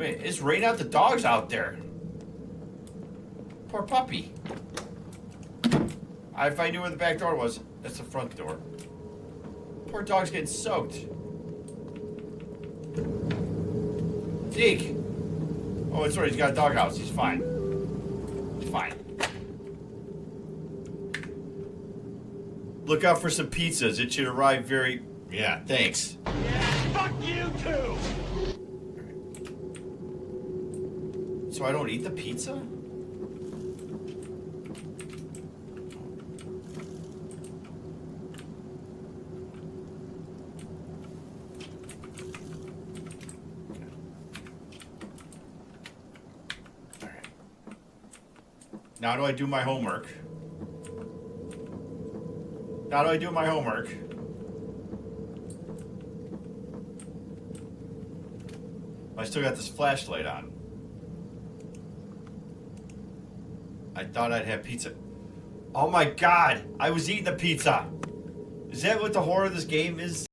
Wait, it's raining out the dogs out there. Poor puppy. If I knew where the back door was, that's the front door. Poor dog's getting soaked. Zeke. Oh, it's right. He's got a doghouse. He's fine. He's fine. Look out for some pizzas. It should arrive very... Yeah, thanks. Yeah, fuck you too! So I don't eat the pizza? Now do I do my homework? How do I do my homework? I still got this flashlight on. I thought I'd have pizza. Oh my god! I was eating the pizza! Is that what the horror of this game is?